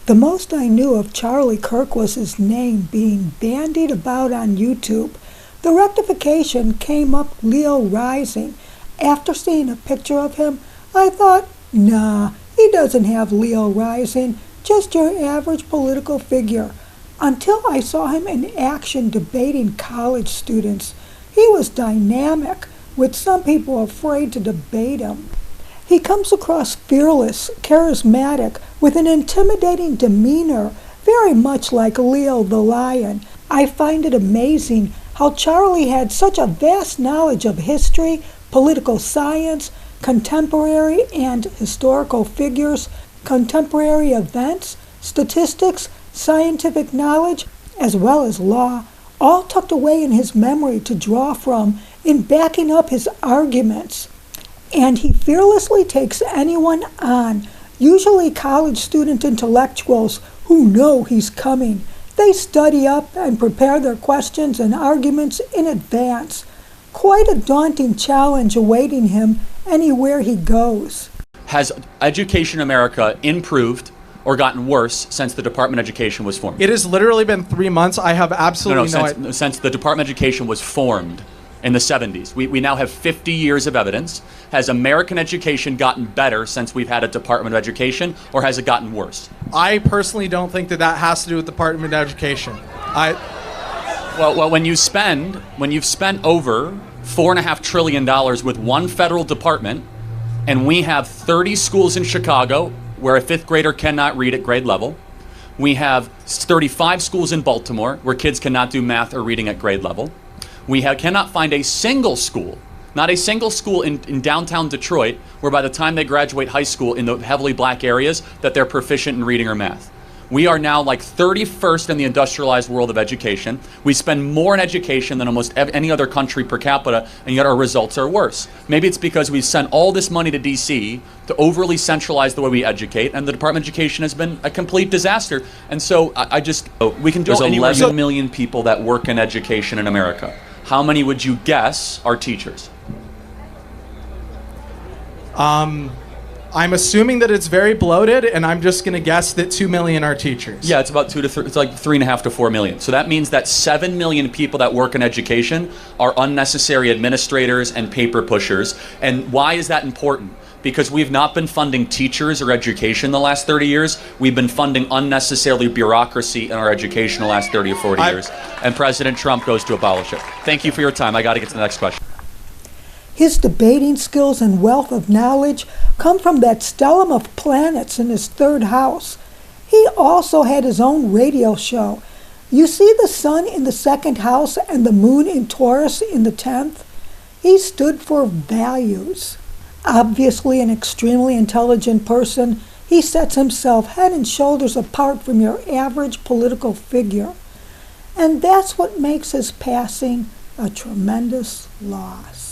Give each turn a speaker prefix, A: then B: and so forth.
A: The most I knew of Charlie Kirk was his name being bandied about on YouTube. The rectification came up Leo Rising. After seeing a picture of him, I thought, nah, he doesn't have Leo Rising, just your average political figure. Until I saw him in action debating college students. He was dynamic, with some people afraid to debate him. He comes across fearless, charismatic, with an intimidating demeanor, very much like Leo the Lion. I find it amazing how Charlie had such a vast knowledge of history, political science, contemporary and historical figures, contemporary events, statistics, scientific knowledge, as well as law, all tucked away in his memory to draw from in backing up his arguments. And he fearlessly takes anyone on, usually college student intellectuals who know he's coming. They study up and prepare their questions and arguments in advance. Quite a daunting challenge awaiting him anywhere he goes.
B: Has education in America improved or gotten worse since the Department of Education was formed?
C: It has literally been 3 months. I have absolutely no idea.
B: Since the Department of Education was formed in the 70s. We now have 50 years of evidence. Has American education gotten better since we've had a Department of Education, or has it gotten worse?
C: I personally don't think that has to do with the Department of Education.
B: Well, when you've spent over $4.5 trillion with one federal department, and we have 30 schools in Chicago where a fifth grader cannot read at grade level. We have 35 schools in Baltimore where kids cannot do math or reading at grade level. We cannot find a single school, not a single school in downtown Detroit, where by the time they graduate high school in the heavily black areas, that they're proficient in reading or math. We are now like 31st in the industrialized world of education. We spend more in education than almost any other country per capita, and yet our results are worse. Maybe it's because we sent all this money to DC to overly centralize the way we educate, and the Department of Education has been a complete disaster. And so we can do
D: There's 11 million people that work in education in America. How many would you guess are teachers?
C: I'm assuming that it's very bloated, and I'm just going to guess that 2 million are teachers.
D: Yeah, it's about 2 to 3. It's like 3.5 to 4 million. So that means that 7 million people that work in education are unnecessary administrators and paper pushers. And why is that important? Because we've not been funding teachers or education the last 30 years. We've been funding unnecessarily bureaucracy in our education the last 30 or 40 years. And President Trump goes to abolish it. Thank you for your time. I got to get to the next question.
A: His debating skills and wealth of knowledge come from that stellum of planets in his third house. He also had his own radio show. You see the sun in the second house and the moon in Taurus in the 10th? He stood for values. Obviously an extremely intelligent person, he sets himself head and shoulders apart from your average political figure. And that's what makes his passing a tremendous loss.